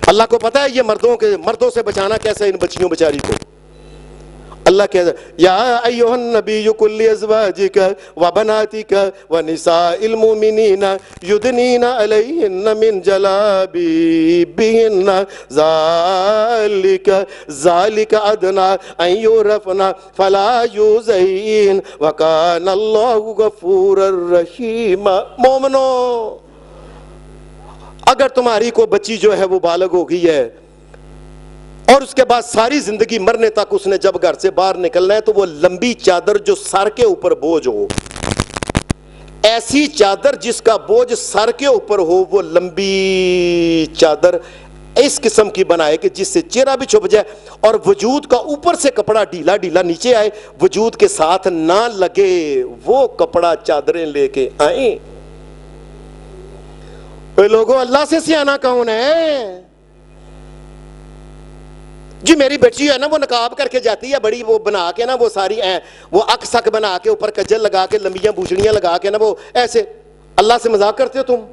اللہ کو پتہ ہے یہ مردوں سے بچانا کیسے ان بچیوں بیچاری کو اللہ کہتا ہے یا ایھا النبی قل لازواجک وبناتک ونساء المؤمنین یدنین علیہن من جلابیبہن ذالک ادنی ان یعرفن فلا یؤذین وکان اللہ غفورا رحیما مومنو اگر تمہاری کو بچی جو ہے وہ بالغ ہو گئی ہے اور اس کے بعد ساری زندگی مرنے تک اس نے جب گھر سے باہر نکلنا ہے تو وہ لمبی چادر جو سر کے اوپر بوجھ ہو ایسی چادر جس کا بوجھ سر کے اوپر ہو وہ لمبی چادر اس قسم کی بنائے کہ جس سے چہرہ بھی چھپ جائے اور وجود کا اوپر سے کپڑا ڈھیلا ڈھیلا نیچے آئے وجود کے ساتھ نہ لگے وہ کپڑا چادریں لے کے آئیں لوگوں اللہ سے سیانا کون ہے جی میری بچی ہے نا وہ نقاب کر کے جاتی ہے بڑی وہ بنا کے نا وہ ساری وہ اک سک بنا کے اوپر کجل لگا کے لمبیاں بوچھڑیاں لگا کے نا وہ ایسے اللہ سے مذاق کرتے ہو تم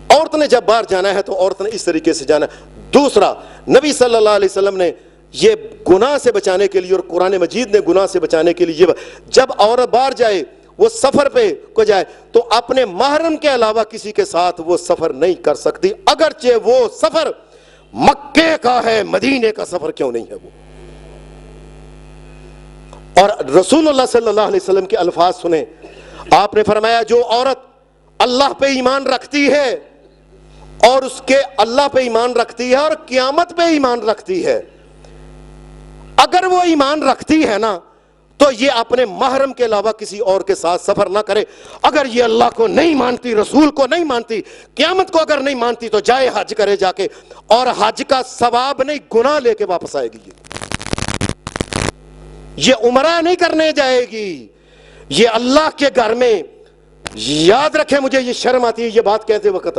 عورت نے جب باہر جانا ہے تو عورت نے اس طریقے سے جانا ہے دوسرا نبی صلی اللہ علیہ وسلم نے یہ گناہ سے بچانے کے لیے اور قرآن مجید نے گناہ سے بچانے کے لیے جب عورت باہر جائے وہ سفر پہ کو جائے تو اپنے محرم کے علاوہ کسی کے ساتھ وہ سفر نہیں کر سکتی اگرچہ وہ سفر مکے کا ہے مدینے کا سفر کیوں نہیں ہے وہ اور رسول اللہ صلی اللہ علیہ وسلم کے الفاظ سنیں آپ نے فرمایا جو عورت اللہ پہ ایمان رکھتی ہے اور اس کے اللہ پہ ایمان رکھتی ہے اور قیامت پہ ایمان رکھتی ہے اگر وہ ایمان رکھتی ہے نا تو یہ اپنے محرم کے علاوہ کسی اور کے ساتھ سفر نہ کرے اگر یہ اللہ کو نہیں مانتی رسول کو نہیں مانتی قیامت کو اگر نہیں مانتی تو جائے حج کرے جا کے اور حج کا ثواب نہیں گناہ لے کے واپس آئے گی یہ عمرہ نہیں کرنے جائے گی یہ اللہ کے گھر میں یاد رکھیں مجھے یہ شرم آتی ہے یہ بات کہتے وقت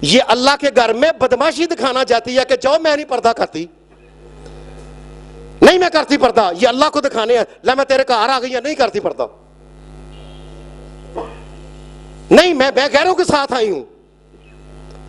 یہ اللہ کے گھر میں بدماشی دکھانا جاتی ہے کہ جاؤ میں نہیں پردہ کرتی نہیں میں کرتی پردہ یہ اللہ کو دکھانے ہیں لے میں تیرے گھر آ گئی نہیں کرتی پردہ نہیں میں غیروں کے ساتھ آئی ہوں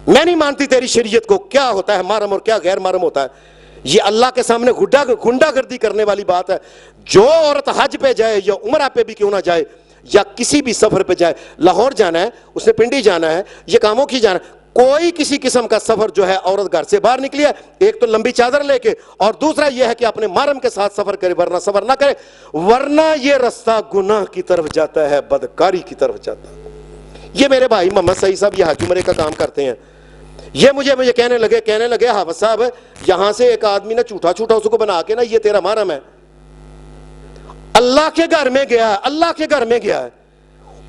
میں نہیں مانتی تیری شریعت کو کیا ہوتا ہے محرم اور کیا غیر محرم ہوتا ہے یہ اللہ کے سامنے گنڈا گردی کرنے والی بات ہے جو عورت حج پہ جائے یا عمرہ پہ بھی کیوں نہ جائے یا کسی بھی سفر پہ جائے لاہور جانا ہے اس نے پنڈی جانا ہے یہ کاموں کی جانا ہے کوئی کسی قسم کا سفر جو ہے عورت گھر سے باہر نکلی ہے ایک تو لمبی چادر لے کے اور دوسرا یہ ہے کہ اپنے محرم کے ساتھ سفر کرے ورنہ سفر نہ کرے ورنہ یہ رستہ گناہ کی طرف جاتا ہے بدکاری کی طرف جاتا ہے یہ میرے بھائی محمد سعید صاحب یہ حج عمرے کا کام کرتے ہیں یہ مجھے کہنے لگے حافظ صاحب یہاں سے ایک آدمی نے چھوٹا اس کو بنا کے نا یہ تیرا محرم ہے اللہ کے گھر میں گیا ہے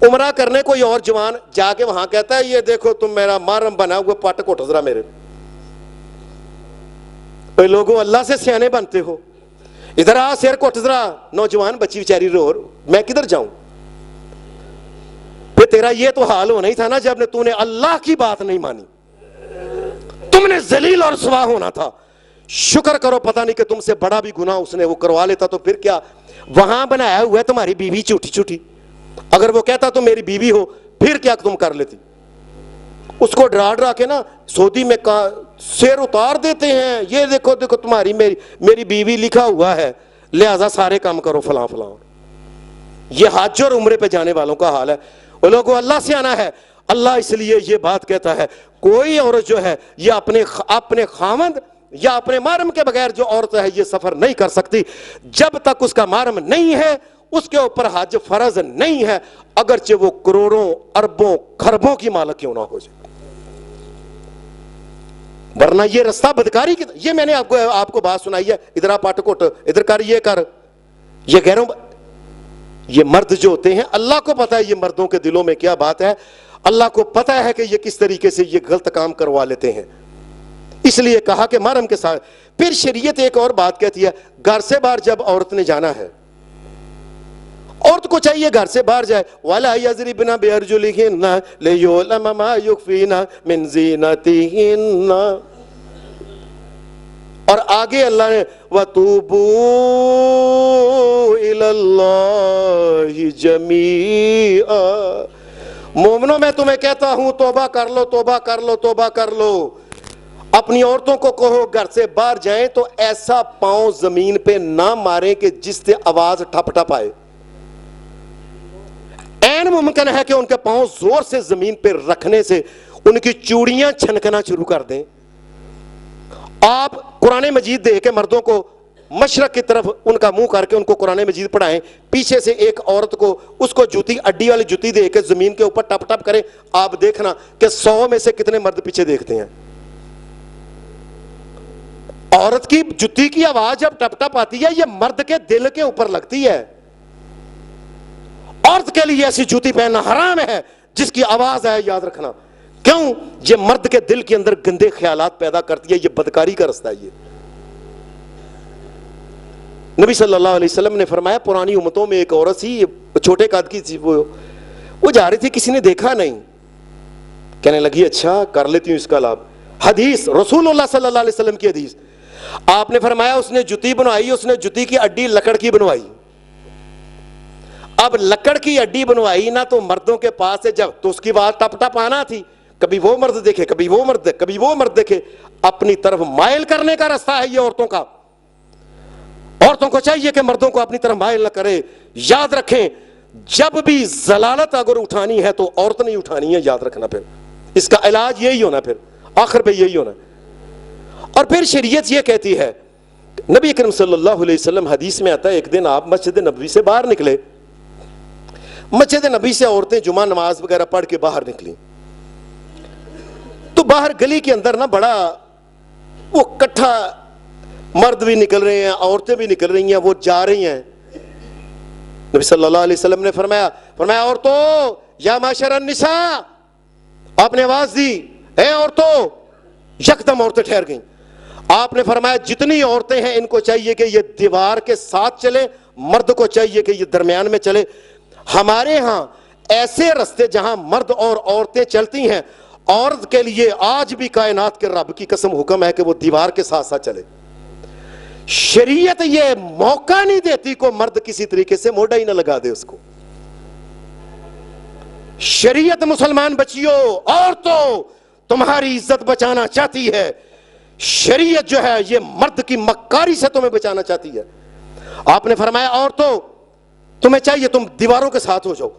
عمرہ کرنے کوئی اور جوان جا کے وہاں کہتا ہے یہ دیکھو تم میرا محرم بنا ہوئے پٹ کو ذرا میرے. اے لوگوں اللہ سے سیانے بنتے ہو, ادھر آ سیر کو ذرا. نوجوان بچی بیچاری رو, میں کدھر جاؤں؟ پھر تیرا یہ تو حال ہونا ہی تھا نا جب تو نے اللہ کی بات نہیں مانی, تم نے ذلیل اور رسوا ہونا تھا. شکر کرو پتہ نہیں کہ تم سے بڑا بھی گناہ اس نے وہ کروا لیتا تو پھر کیا. وہاں بنایا ہوا ہے تمہاری بیوی چھوٹی چھوٹی, اگر وہ کہتا تم میری بیوی ہو پھر کیا تم کر لیتی. اس کو ڈرا ڈرا کے نا سعودی میں سیر اتار دیتے ہیں, یہ دیکھو دیکھو تمہاری میری بیوی لکھا ہوا ہے لہذا سارے کام کرو فلاں فلاں. یہ حج اور عمرے پہ جانے والوں کا حال ہے. وہ لوگوں اللہ سے آنا ہے. اللہ اس لیے یہ بات کہتا ہے کوئی عورت جو ہے یہ اپنے خامند یا اپنے محرم کے بغیر جو عورت ہے یہ سفر نہیں کر سکتی جب تک اس کا محرم نہیں ہے. اس کے اوپر حج فرض نہیں ہے اگرچہ وہ کروڑوں اربوں خربوں کی مالک کیوں نہ ہو جائے. ورنہ یہ رستہ بدکاری کی. یہ میں نے آپ کو بات سنائی ہے, ادھر آ پٹ کوٹ ادھر کر یہ کر. یہ غیروں یہ مرد جو ہوتے ہیں اللہ کو پتا ہے یہ مردوں کے دلوں میں کیا بات ہے. اللہ کو پتا ہے کہ یہ کس طریقے سے یہ غلط کام کروا لیتے ہیں. اس لیے کہا کہ محرم کے ساتھ. پھر شریعت ایک اور بات کہتی ہے گھر سے باہر جب عورت نے جانا ہے, عورت کو چاہیے گھر سے باہر جائے وَلَا يَضْرِبْنَ بِأَرْجُلِهِنَّ لِيُعْلَمَ مَا يُخْفِينَ مِنْ زِينَتِهِنَّ. اور آگے اللہ نے وَتُوبُوا إِلَى اللَّهِ جَمِيعًا. مومنوں میں تمہیں کہتا ہوں توبہ کر لو توبہ کر لو توبہ کر لو. اپنی عورتوں کو کہو گھر سے باہر جائیں تو ایسا پاؤں زمین پہ نہ ماریں کہ جس سے آواز ٹھپ ٹھپ آئے. این ممکن ہے کہ ان کے پاؤں زور سے زمین پہ رکھنے سے ان کی چوڑیاں چھنکنا شروع کر دیں. آپ قرآن مجید دے کے مردوں کو مشرق کی طرف ان کا منہ کر کے ان کو قرآن مجید پڑھائیں, پیچھے سے ایک عورت کو اس کو جوتی اڈی والی جوتی دے کے زمین کے اوپر ٹپ ٹپ کریں. آپ دیکھنا کہ 100 میں سے کتنے مرد پیچھے دیکھتے ہیں. عورت کی جوتی کی آواز جب ٹپ ٹپ آتی ہے یہ مرد کے دل کے اوپر لگتی ہے. عورت کے لیے ایسی جوتی پہننا حرام ہے جس کی آواز آئے, یاد رکھنا. کیوں؟ یہ مرد کے دل کے اندر گندے خیالات پیدا کرتی ہے, یہ بدکاری کا رستہ ہے. یہ نبی صلی اللہ علیہ وسلم نے فرمایا پرانی امتوں میں ایک عورت تھی چھوٹے قد کی تھی, وہ جا رہی تھی کسی نے دیکھا نہیں, کہنے لگی اچھا کر لیتی ہوں اس کا لابھ. حدیث رسول اللہ صلی اللہ علیہ وسلم کی حدیث. آپ نے فرمایا اس نے جوتی بنوائی, اس نے جوتی کی اڈی لکڑ کی بنوائی. اب لکڑ کی اڈی بنوائی نا تو مردوں کے پاس سے جب تو اس کی بات ٹپ ٹپ آنا تھی, کبھی وہ مرد دیکھے کبھی وہ مرد کبھی وہ مرد دیکھے. اپنی طرف مائل کرنے کا راستہ ہے یہ عورتوں کا. عورتوں کو چاہیے کہ مردوں کو اپنی طرف مائل نہ کرے. یاد رکھیں جب بھی ضلالت اگر اٹھانی ہے تو عورت نہیں اٹھانی ہے, یاد رکھنا. پھر اس کا علاج یہی ہونا, پھر آخر پہ یہی ہونا. اور پھر شریعت یہ کہتی ہے, نبی اکرم صلی اللہ علیہ وسلم حدیث میں آتا ہے ایک دن آپ مسجد نبوی سے باہر نکلے. مسجد نبی سے عورتیں جمعہ نماز وغیرہ پڑھ کے باہر نکلیں تو باہر گلی کے اندر نا بڑا وہ کٹھا مرد بھی نکل رہے ہیں عورتیں بھی نکل رہی ہیں, وہ جا رہی ہیں. نبی صلی اللہ علیہ وسلم نے فرمایا عورتوں یا معاشر النساء. آپ نے آواز دی اے عورتوں, یکدم عورتیں ٹھہر گئیں. آپ نے فرمایا جتنی عورتیں ہیں ان کو چاہیے کہ یہ دیوار کے ساتھ چلے, مرد کو چاہیے کہ یہ درمیان میں چلے. ہمارے ہاں ایسے رستے جہاں مرد اور عورتیں چلتی ہیں, عورت کے لیے آج بھی کائنات کے رب کی قسم حکم ہے کہ وہ دیوار کے ساتھ ساتھ چلے. شریعت یہ موقع نہیں دیتی کو مرد کسی طریقے سے موڈا ہی نہ لگا دے اس کو. شریعت مسلمان بچیوں عورتوں تمہاری عزت بچانا چاہتی ہے. شریعت جو ہے یہ مرد کی مکاری سے تمہیں بچانا چاہتی ہے. آپ نے فرمایا عورتوں تمہیں چاہیے تم دیواروں کے ساتھ ہو جاؤ.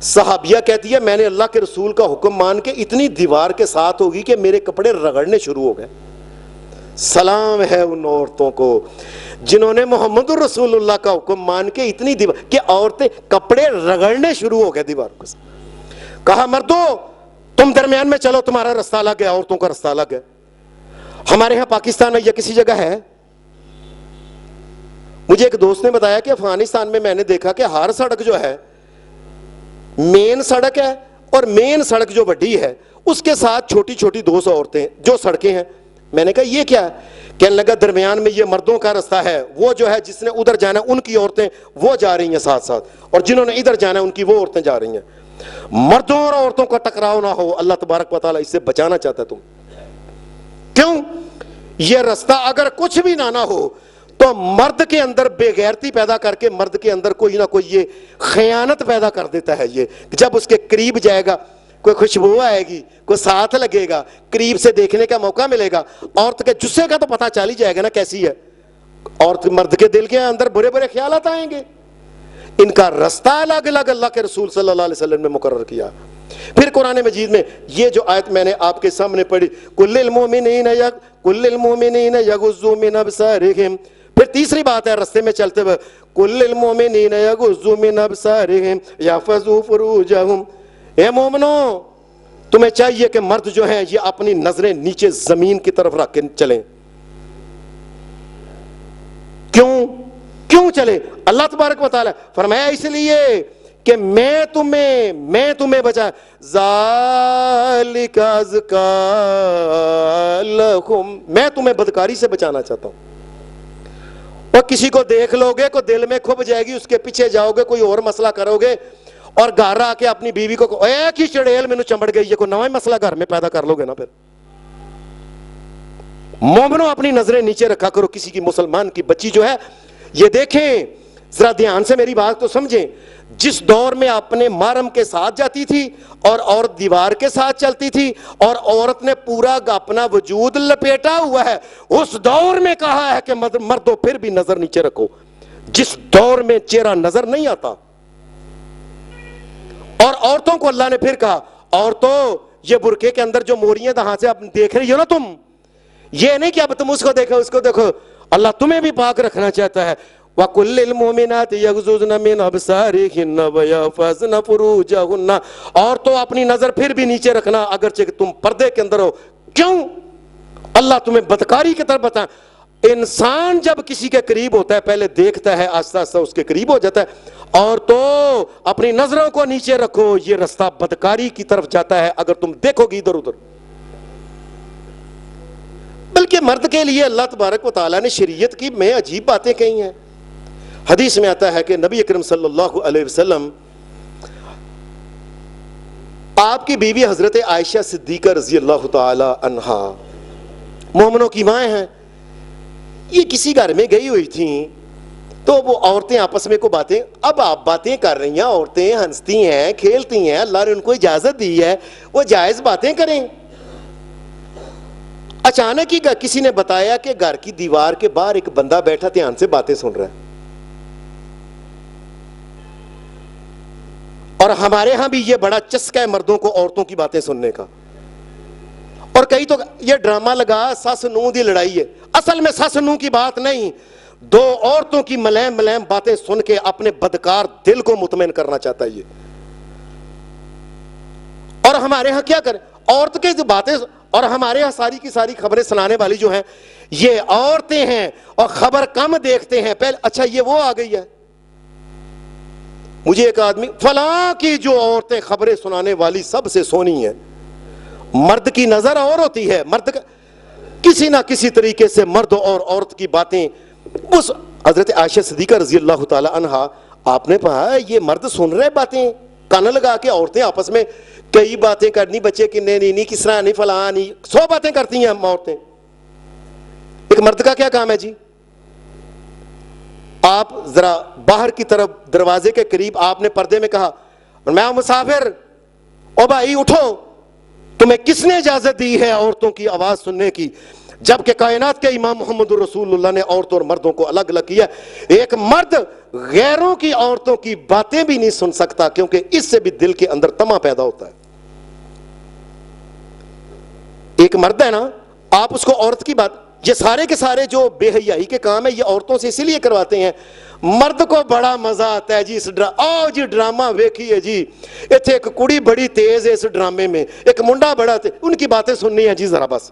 صحابیہ کہتی ہے میں نے اللہ کے رسول کا حکم مان کے اتنی دیوار کے ساتھ ہوگی کہ میرے کپڑے رگڑنے شروع ہو گئے. سلام ہے ان عورتوں کو جنہوں نے محمد رسول اللہ کا حکم مان کے اتنی دیوار کہ عورتیں کپڑے رگڑنے شروع ہو گئے دیواروں کے. کہا مردوں تم درمیان میں چلو, تمہارا رستہ الگ ہے عورتوں کا رستہ الگ ہے. ہمارے ہاں پاکستان میں یا کسی جگہ ہے. مجھے ایک دوست نے بتایا کہ افغانستان میں میں نے دیکھا کہ ہر سڑک جو ہے مین سڑک ہے اور مین سڑک جو بڑی ہے اس کے ساتھ چھوٹی چھوٹی 200 عورتیں جو سڑکیں ہیں. میں نے کہا یہ کیا ہے؟ کہنے لگا درمیان میں یہ مردوں کا رستہ ہے, وہ جو ہے جس نے ادھر جانا ہے ان کی عورتیں وہ جا رہی ہیں ساتھ ساتھ, اور جنہوں نے ادھر جانا ہے ان کی وہ عورتیں جا رہی ہیں. مردوں اور عورتوں کا ٹکراؤ نہ ہو, اللہ تبارک و تعالیٰ اس سے بچانا چاہتا ہے. تم کیوں؟ یہ رستہ اگر کچھ بھی نہ ہو تو مرد کے اندر بے غیرتی پیدا کر کے مرد کے اندر کوئی نہ کوئی یہ خیانت پیدا کر دیتا ہے. یہ جب اس کے قریب جائے گا کوئی خوشبو آئے گی, کوئی ساتھ لگے گا, قریب سے دیکھنے کا موقع ملے گا, عورت کے جسے کا تو پتہ چل ہی جائے گا نا کیسی ہے عورت. مرد کے دل کے اندر برے برے خیالات آئیں گے. ان کا رستہ الگ الگ اللہ کے رسول صلی اللہ علیہ وسلم نے مقرر کیا. پھر قرآن مجید میں یہ جو آیت میں نے آپ کے سامنے پڑھی, کل المؤمنین یغضوا من ابصارہم, پھر تیسری بات ہے رستے میں چلتے ہوئے, کل المؤمنین یغضوا من ابصارہم یحفظوا فروجہم. اے مومنو تمہیں چاہیے کہ مرد جو ہیں یہ اپنی نظریں نیچے زمین کی طرف رکھ کے چلیں. کیوں چلیں؟ اللہ تبارک و تعالیٰ فرمایا اس لیے کہ میں تمہیں بچا, ذالک ازکی لکم, میں تمہیں بدکاری سے بچانا چاہتا ہوں. اور کسی کو دیکھ لو گے کو دل میں کھب جائے گی, اس کے پیچھے جاؤ گے, کوئی اور مسئلہ کرو گے, اور گھر آ کے اپنی بیوی کو ایک ہی چڑیل میں چمڑ گئی, یہ کوئی نیا مسئلہ گھر میں پیدا کر لو گے نا. پھر مومنو اپنی نظریں نیچے رکھا کرو. کسی کی مسلمان کی بچی جو ہے, یہ دیکھیں ذرا دھیان سے میری بات تو سمجھیں, جس دور میں اپنے محرم کے ساتھ جاتی تھی اور عورت دیوار کے ساتھ چلتی تھی اور عورت نے پورا اپنا وجود لپیٹا ہوا ہے, اس دور میں کہا ہے کہ مردوں پھر بھی نظر نیچے رکھو. جس دور میں چہرہ نظر نہیں آتا, اور عورتوں کو اللہ نے پھر کہا, عورتوں یہ برقعے کے اندر جو موریاں دہاں سے اب دیکھ رہی ہو نا تم, یہ نہیں کہ اب تم اس کو دیکھو اس کو دیکھو, اللہ تمہیں بھی پاک رکھنا چاہتا ہے. وَقُلْ لِلْمُؤْمِنَاتِ يَغْضُضْنَ مِنْ أَبْصَارِهِنَّ وَيَحْفَظْنَ فُرُوجَهُنَّ, اور تو اپنی نظر پھر بھی نیچے رکھنا اگرچہ کہ تم پردے کے اندر ہو. کیوں؟ اللہ تمہیں بدکاری کی طرف بتا. انسان جب کسی کے قریب ہوتا ہے پہلے دیکھتا ہے, آہستہ آہستہ اس کے قریب ہو جاتا ہے. اور تو اپنی نظروں کو نیچے رکھو, یہ رستہ بدکاری کی طرف جاتا ہے اگر تم دیکھو گی ادھر ادھر. بلکہ مرد کے لیے اللہ تبارک و تعالیٰ نے شریعت کی میں عجیب باتیں کہی ہیں. حدیث میں آتا ہے کہ نبی اکرم صلی اللہ علیہ وسلم, آپ کی بیوی حضرت عائشہ صدیقہ رضی اللہ تعالی عنہا مومنوں کی ماں ہیں, یہ کسی گھر میں گئی ہوئی تھیں تو وہ عورتیں آپس میں کو باتیں, اب آپ باتیں کر رہی ہیں, عورتیں ہنستی ہیں کھیلتی ہیں, اللہ نے ان کو اجازت دی ہے وہ جائز باتیں کریں. اچانک ہی کسی نے بتایا کہ گھر کی دیوار کے باہر ایک بندہ بیٹھا دھیان سے باتیں سن رہا ہے. اور ہمارے ہاں بھی یہ بڑا چسکا ہے مردوں کو عورتوں کی باتیں سننے کا. اور کئی تو یہ ڈرامہ لگا سس نو دی لڑائی ہے, اصل میں سس نو کی بات نہیں, دو عورتوں کی ملیم ملیم باتیں سن کے اپنے بدکار دل کو مطمئن کرنا چاہتا ہے یہ. اور ہمارے ہاں کیا کریں, عورت کے جو باتیں, اور ہمارے ہاں ساری کی ساری خبریں سنانے والی جو ہیں یہ عورتیں ہیں اور خبر کم دیکھتے ہیں. پہلے اچھا یہ وہ آ گئی ہے, مجھے ایک آدمی فلاں کی جو عورتیں خبریں سنانے والی سب سے سونی ہیں. مرد کی نظر اور ہوتی ہے, مرد کسی نہ کسی طریقے سے مرد اور عورت کی باتیں, اس حضرت عائشہ صدیقہ رضی اللہ تعالی عنہا, آپ نے کہا یہ مرد سن رہے باتیں کان لگا کے, عورتیں آپس میں کئی باتیں کرنی, بچے کنے نہیں کس طرح نہیں فلاں نہیں, 100 باتیں کرتی ہیں ہم عورتیں. ایک مرد کا کیا کام ہے جی؟ آپ ذرا باہر کی طرف دروازے کے قریب آپ نے پردے میں کہا میں مسافر, او بھائی اٹھو, تمہیں کس نے اجازت دی ہے عورتوں کی آواز سننے کی؟ جبکہ کائنات کے امام محمد رسول اللہ نے عورتوں اور مردوں کو الگ الگ کیا. ایک مرد غیروں کی عورتوں کی باتیں بھی نہیں سن سکتا کیونکہ اس سے بھی دل کے اندر طمع پیدا ہوتا ہے. ایک مرد ہے نا, آپ اس کو عورت کی بات, یہ سارے کے سارے جو بے حیائی کے کام ہے یہ عورتوں سے اسی لیے کرواتے ہیں. مرد کو بڑا مزہ آتا ہے جی اس آؤ جی ڈرامہ ویکھیے جی, اتنے ایک کڑی بڑی تیز ہے اس ڈرامے میں, ایک منڈا بڑا ان کی باتیں سننی ہے جی ذرا بس.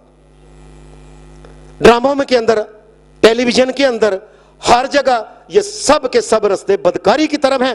ڈراموں میں کے اندر, ٹیلی ویژن کے اندر, ہر جگہ یہ سب کے سب رستے بدکاری کی طرف ہیں.